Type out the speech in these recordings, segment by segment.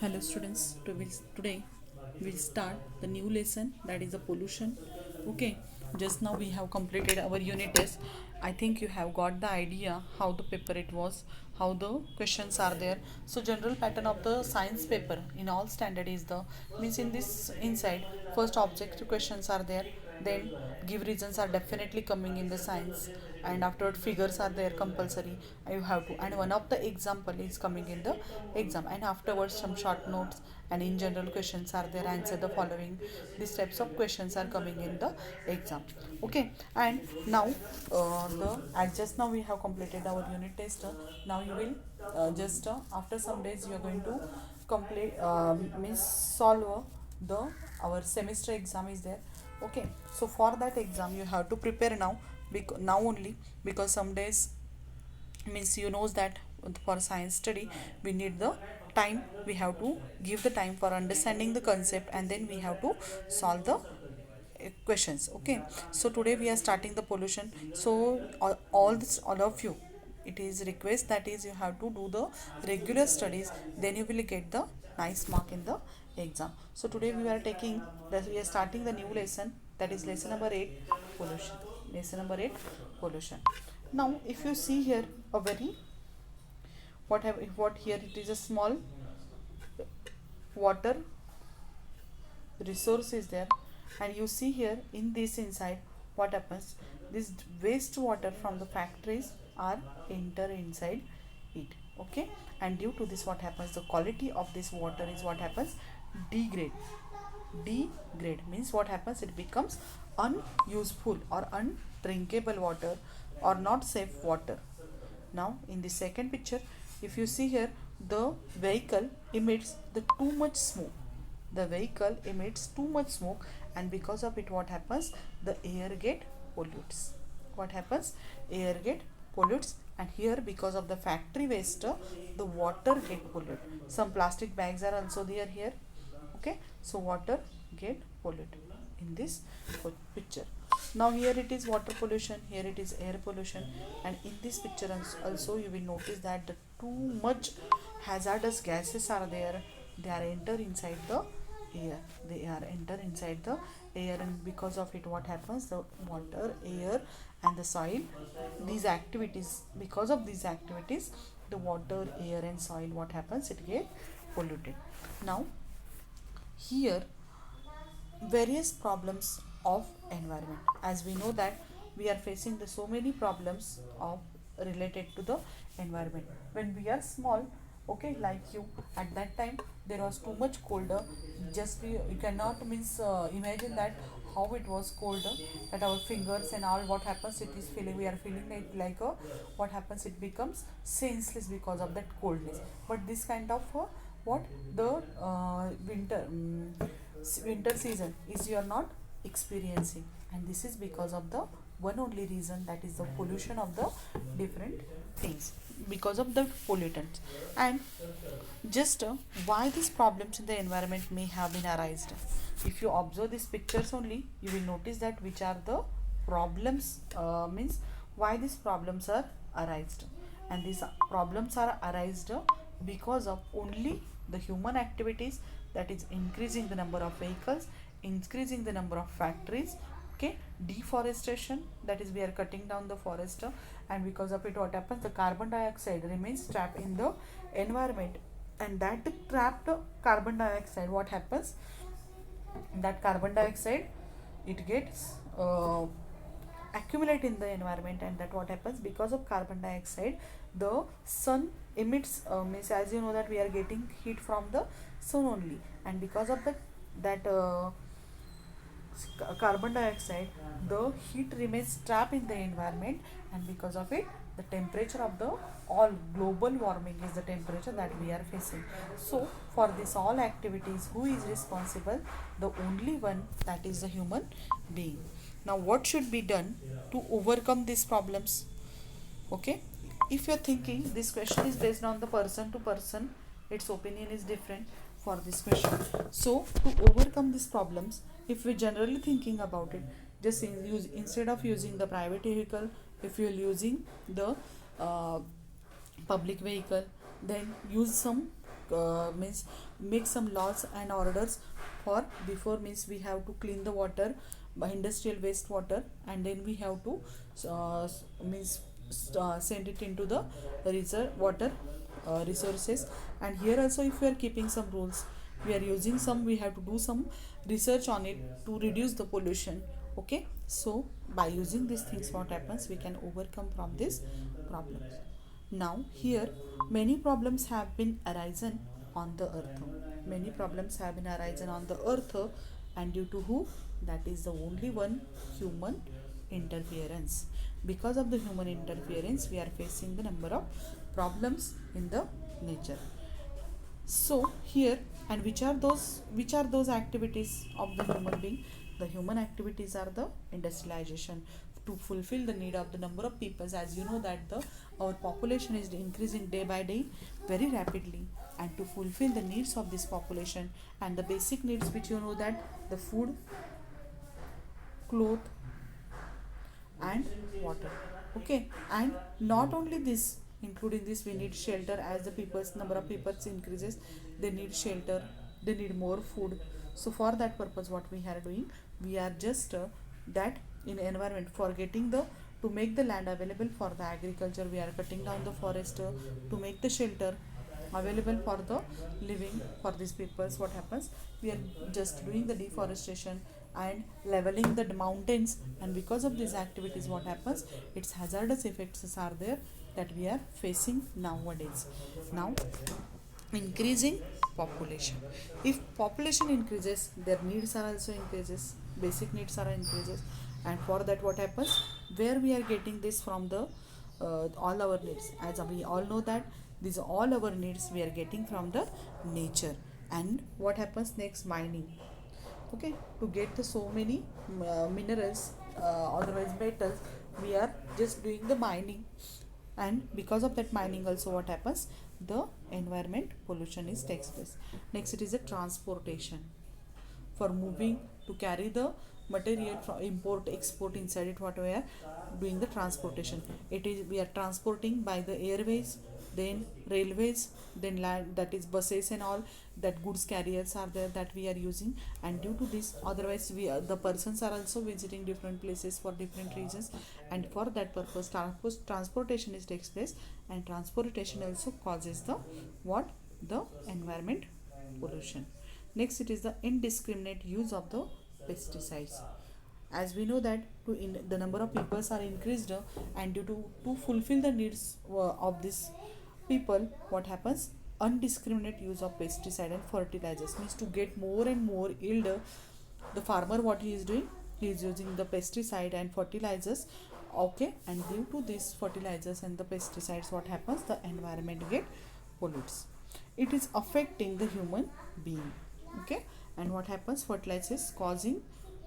Hello students, today we'll start the new lesson, that is the pollution. Okay, just now we have completed our unit test. I think you have got the idea how the paper it was, how the questions are there. So general pattern of the science paper in all standard is the means in this inside first objective questions are there, then give reasons are definitely coming in the science, and afterward figures are there compulsory, you have to, and one of the example is coming in the exam, and afterwards some short notes and in general questions are there, answer the following. These types of questions are coming in the exam. Okay, and now the as just now we have completed our unit test. Now you will just after some days you are going to complete means solve the our semester exam is there. Okay, so for that exam you have to prepare now, now only, because some days means you knows that for science study we need the time, we have to give the time for understanding the concept, and then we have to solve the questions. Okay, so today we are starting the pollution. So all of you, it is request that is you have to do the regular studies, then you will get the nice mark in the exam. So today we are taking that we are starting the new lesson, that is lesson number 8, pollution. Lesson number 8, pollution. Now if you see here a very what here, it is a small water resource is there, and you see here in this inside what happens, this waste water from the factories are enter inside it. Okay, and due to this what happens, the quality of this water is what happens, degrade means what happens, it becomes unuseful or undrinkable water or not safe water. Now in the second picture, if you see here, the vehicle emits the too much smoke. The vehicle emits too much smoke, and because of it what happens, the air get pollutes. What happens, air get pollutes, and here because of the factory waste the water get polluted. Some plastic bags are also there here. Okay, so water get polluted in this picture. Now here it is water pollution, here it is air pollution, and in this picture also you will notice that the too much hazardous gases are there, they are enter inside the air, they are enter inside the air, and because of it what happens, the water, air and the soil, these activities, because of these activities the water, air and soil, what happens, it get polluted. Now here various problems of environment, as we know that we are facing the so many problems of related to the environment when we are small. Okay, like you, at that time there was too much colder, just you cannot means imagine that how it was colder, that our fingers and all, what happens, it is feeling, we are feeling like a, what happens, it becomes senseless because of that coldness. But this kind of what the winter season is you are not experiencing, and this is because of the one only reason, that is the pollution of the different things, because of the pollutants. And just why these problems in the environment may have been arised, if you observe these pictures only you will notice that which are the problems, means why these problems are arised. And these problems are arised because of only the human activities, that is increasing the number of vehicles, increasing the number of factories. Okay, deforestation, that is we are cutting down the forest, and because of it what happens, the carbon dioxide remains trapped in the environment, and that trapped carbon dioxide, what happens, that carbon dioxide, it gets accumulate in the environment, and that what happens, because of carbon dioxide the sun emits, means as you know that we are getting heat from the sun only, and because of that carbon dioxide, the heat remains trapped in the environment, and because of it the temperature of the all global warming is the temperature that we are facing. So for this all activities, who is responsible, the only one, that is the human being. Now what should be done to overcome these problems? Okay, if you're thinking, this question is based on the person to person, its opinion is different for this question. So to overcome these problems, if we generally thinking about it, just use, instead of using the private vehicle, if you're using the uh, public vehicle, then use some means make some laws and orders for before, means we have to clean the water by industrial wastewater, and then we have to means send it into the reserve water resources. And here also, if we are keeping some rules, we are using some, we have to do some research on it to reduce the pollution. Okay, so by using these things, what happens, we can overcome from these problems. Now here, many problems have been arisen on the earth. Many problems have been arisen on the earth, and due to who? That is the only one, human interference. Because of the human interference, we are facing the number of problems in the nature. So here, and which are those activities of the human being? The human activities are the industrialization, to fulfill the need of the number of people. As you know that the our population is increasing day by day very rapidly, and to fulfill the needs of this population and the basic needs, which you know that the food, cloth, and water. Okay, and not only this, including this, we need shelter. As the people's number of peoples increases, they need shelter, they need more food. So for that purpose, what we are doing, we are just that in environment, for getting the, to make the land available for the agriculture, we are cutting down the forest to make the shelter available for the living for these peoples. What happens, we are just doing the deforestation and leveling the mountains, and because of these activities, what happens, its hazardous effects are there that we are facing nowadays. Now, increasing population, if population increases, their needs are also increases, basic needs are increases. And for that, what happens, where we are getting this from, the all our needs, as we all know that these all our needs we are getting from the nature. And what happens next, mining. Okay, to get the so many minerals, otherwise metals, we are just doing the mining. And because of that mining also, what happens, the environment pollution is takes place. Next, it is a transportation, for moving, to carry the material from import export inside it, what we are doing the transportation. It is, we are transporting by the airways, then railways, then land, that is buses and all, that goods carriers are there that we are using. And due to this, otherwise we are, the persons are also visiting different places for different reasons, and for that purpose transportation is takes place. And transportation also causes the what, the environment pollution. Next, it is the indiscriminate use of the pesticides. As we know that the number of peoples are increased, and due to fulfill the needs of this people, what happens, undiscriminate use of pesticide and fertilizers, means to get more and more yield, the farmer, what he is doing, he is using the pesticide and fertilizers. Okay, and due to these fertilizers and the pesticides, what happens, the environment get pollutes, it is affecting the human being. Okay, and what happens, fertilizers causing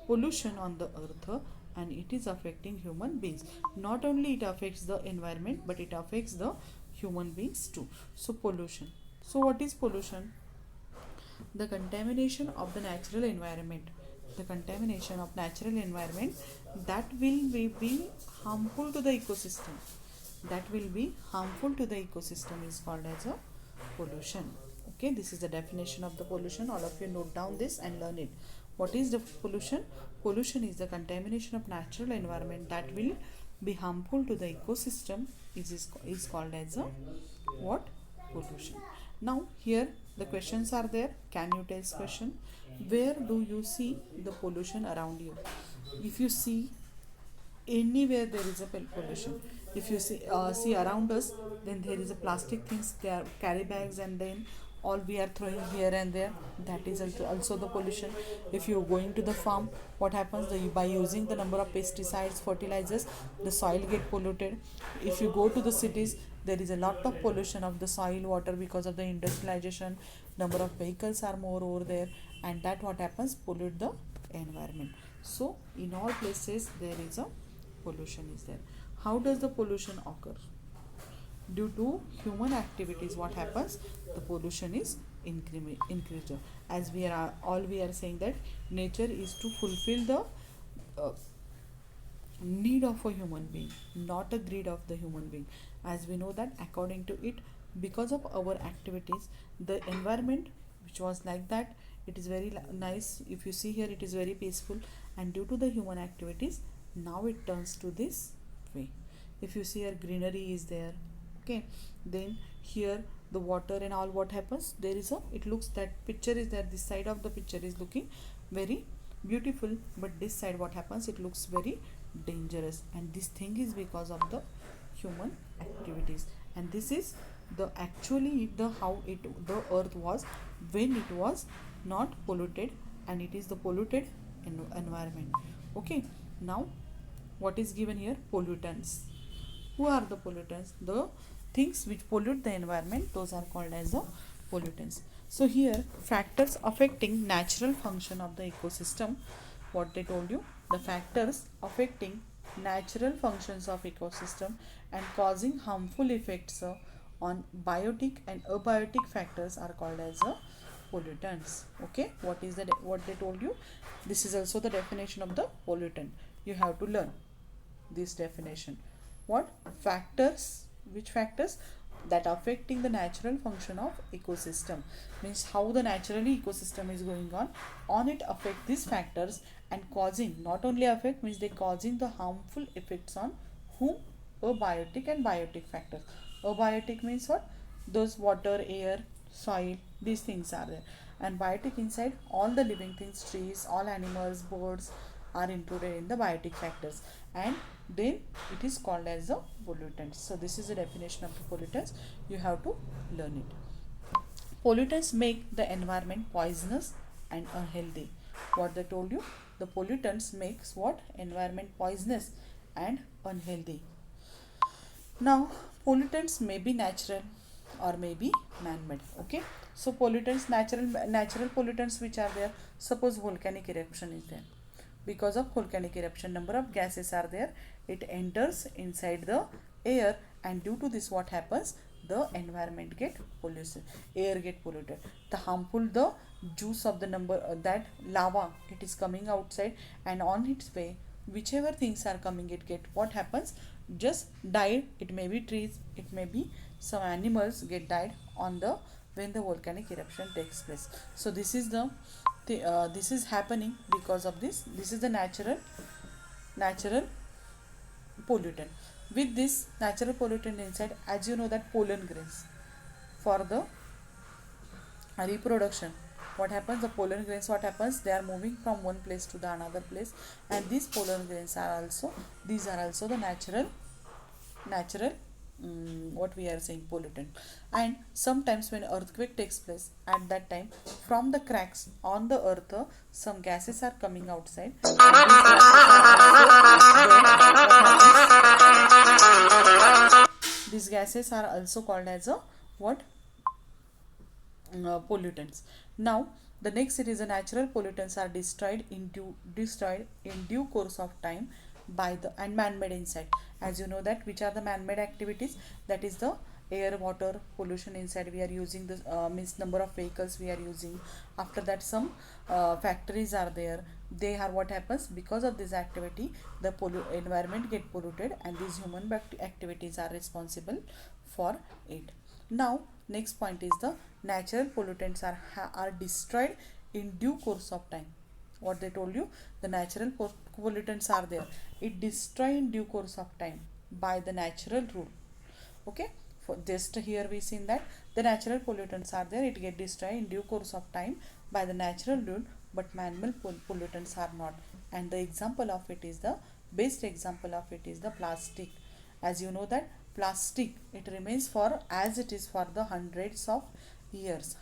pollution on the earth, and it is affecting human beings. Not only it affects the environment, but it affects the human beings too. So pollution, so what is pollution? The contamination of the natural environment, the contamination of natural environment that will be harmful to the ecosystem, that will be harmful to the ecosystem is called as a pollution. Okay, this is the definition of the pollution. All of you note down this and learn it. What is the pollution? Pollution is the contamination of natural environment that will be harmful to the ecosystem is called as a what? Pollution. Now here the questions are there. Can you tell question? Where do you see the pollution around you? If you see anywhere, there is a pollution. If you see around us, then there is a plastic things, there carry bags, and then all we are throwing here and there, that is also the pollution. If you are going to the farm, what happens, by using the number of pesticides, fertilizers, the soil get polluted. If you go to the cities, there is a lot of pollution of the soil, water, because of the industrialization, number of vehicles are more over there, and that what happens, pollute the environment. So in all places there is a pollution is there. How does the pollution occur? Due to human activities, what happens, the pollution is increased. As we are saying that nature is to fulfill the need of a human being, not a greed of the human being. As we know that according to it, because of our activities, the environment which was like that, it is very nice. If you see here, it is very peaceful, and due to the human activities, now it turns to this way. If you see here, greenery is there. Okay, then here the water and all, what happens, there is a, it looks, that picture is there, this side of the picture is looking very beautiful, but this side what happens, it looks very dangerous, and this thing is because of the human activities. And this is the actually the how it, the earth was when it was not polluted, and it is the polluted environment. Okay, now what is given here, pollutants. Who are the pollutants? The things which pollute the environment, those are called as the pollutants. So here, factors affecting natural function of the ecosystem, what they told you, the factors affecting natural functions of ecosystem and causing harmful effects on biotic and abiotic factors are called as pollutants. Okay, what is the what they told you, this is also the definition of the pollutant. You have to learn this definition. What factors, which factors, that affecting the natural function of ecosystem, means how the naturally ecosystem is going on it affect these factors, and causing, not only affect, means they causing the harmful effects on whom, abiotic and biotic factors. Abiotic means what, those water, air, soil, these things are there, and biotic inside all the living things, trees, all animals, birds are included in the biotic factors, and then it is called as a pollutant. So this is the definition of the pollutants. You have to learn it. Pollutants make the environment poisonous and unhealthy. What they told you, the pollutants makes what, environment poisonous and unhealthy. Now pollutants may be natural or may be man-made. Okay, so pollutants, natural pollutants which are there, suppose volcanic eruption is there. Because of volcanic eruption, number of gases are there, it enters inside the air, and due to this what happens, the environment get polluted, air get polluted, the harmful, the juice of the number that lava, it is coming outside, and on its way whichever things are coming, it get, what happens, just died. It may be trees, it may be some animals get died on the, when the volcanic eruption takes place. So this is the this is happening because of this. This is the natural pollutant. With this natural pollutant inside, as you know that pollen grains for the reproduction, what happens, the pollen grains, what happens, they are moving from one place to the another place, and these pollen grains are also, these are also the natural what we are saying, pollutant. And sometimes when earthquake takes place, at that time from the cracks on the earth, some gases are coming outside, and these gases are also called as a what, pollutants. Now the next, it is the natural pollutants are destroyed in due course of time by the, and man-made inside. As you know that, which are the man-made activities, that is the air, water pollution inside, we are using this means number of vehicles we are using. After that, some factories are there, they are, what happens, because of this activity the environment get polluted, and these human activities are responsible for it. Now next point is the natural pollutants are destroyed in due course of time. What they told you, the natural pollutants are there, it destroy in due course of time by the natural rule. Okay, for just here we seen that the natural pollutants are there, it get destroyed in due course of time by the natural rule, but man-made pollutants are not. And the example of it is, the best example of it is the plastic. As you know that plastic, it remains for as it is for the hundreds of years.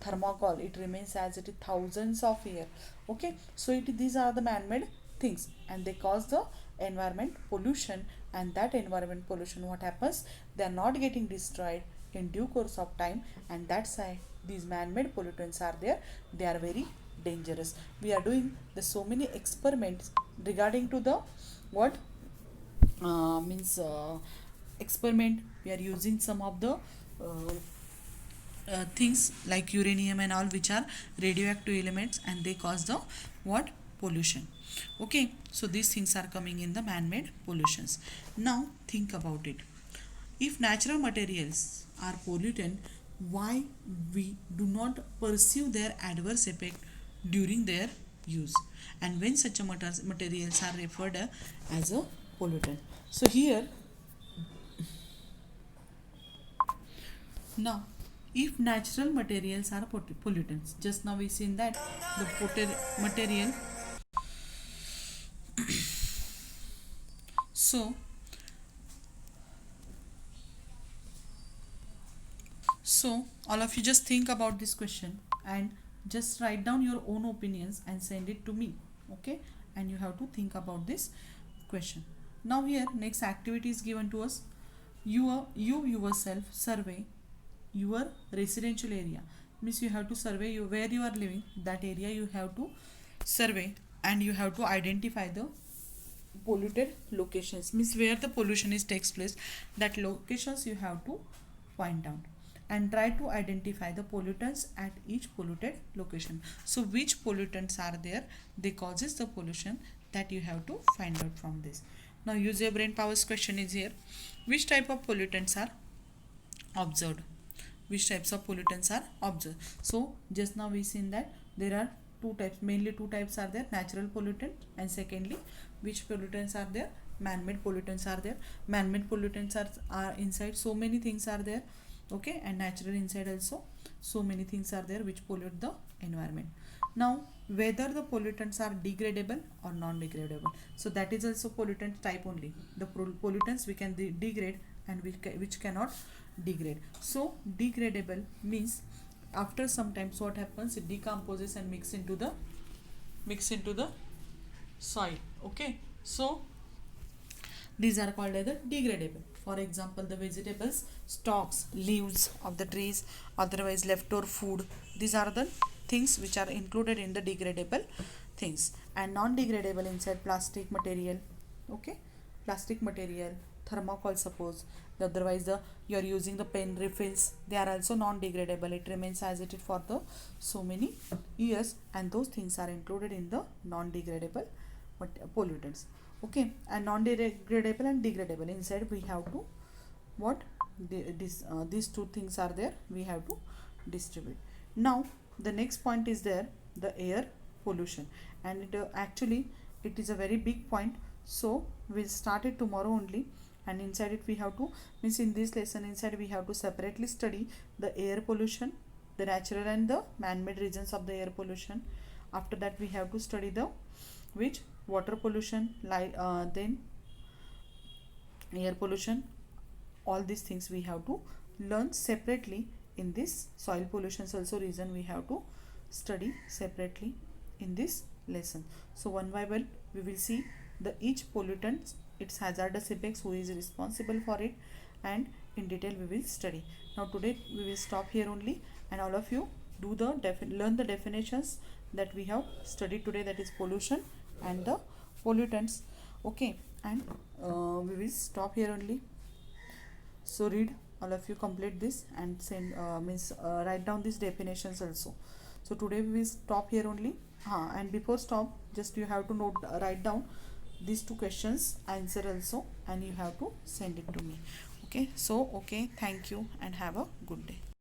Thermocol, it remains as it is thousands of years. Okay, so these are the man-made things, and they cause the environment pollution, and that environment pollution, what happens, they are not getting destroyed in due course of time, and that's why these man-made pollutants are there, they are very dangerous. We are doing the so many experiments regarding to the what experiment, we are using some of the things like uranium and all, which are radioactive elements, and they cause the what, pollution. Okay, so these things are coming in the man-made pollutions. Now think about it, if natural materials are pollutant, why we do not perceive their adverse effect during their use, and when such a materials are referred as a pollutant. So here now, if natural materials are pollutants, just now we seen that the material. So all of you just think about this question and just write down your own opinions and send it to me. Okay, and you have to think about this question. Now here next activity is given to us. You yourself survey your residential area, means you have to survey where you are living, that area you have to survey, and you have to identify the polluted locations, means where the pollution is takes place, that locations you have to point out, and try to identify the pollutants at each polluted location. So which pollutants are there, they causes the pollution, that you have to find out from this. Now use your brain powers question is here. Which type of pollutants are observed? Which types of pollutants are observed? So just now we seen that there are two types, mainly two types are there, natural pollutant, and secondly which pollutants are there, man-made pollutants are there. Man-made pollutants are inside, so many things are there, okay, and natural inside also so many things are there which pollute the environment. Now whether the pollutants are degradable or non-degradable, so that is also pollutant type only. The pollutants we can degrade and which cannot degrade. So degradable means after some time, so what happens, it decomposes and mix into the soil. Okay, so these are called as the degradable. For example, the vegetables, stalks, leaves of the trees, otherwise leftover food, these are the things which are included in the degradable things. And non-degradable inside plastic material, okay, plastic material, thermocol suppose, otherwise you are using the pen refills, they are also non-degradable, it remains as it is for the so many years, and those things are included in the non-degradable pollutants. Okay, and non-degradable and degradable, inside we have to what these two things are there, we have to distribute. Now the next point is there, the air pollution, and actually it is a very big point, so we'll start it tomorrow only. And inside it we have to, means in this lesson inside we have to separately study the air pollution, the natural and the man-made reasons of the air pollution. After that we have to study the which water pollution, then air pollution, all these things we have to learn separately. In this soil pollution also reason we have to study separately in this lesson. So one by one we will see the each pollutant, its hazardous effects, who is responsible for it, and in detail we will study. Now today we will stop here only, and all of you do the learn the definitions that we have studied today, that is pollution and the pollutants. Okay, and we will stop here only. So read, all of you complete this and send write down these definitions also. So today we will stop here only. And before stop, just you have to write down these two questions answer also, and you have to send it to me. Okay, so okay, thank you and have a good day.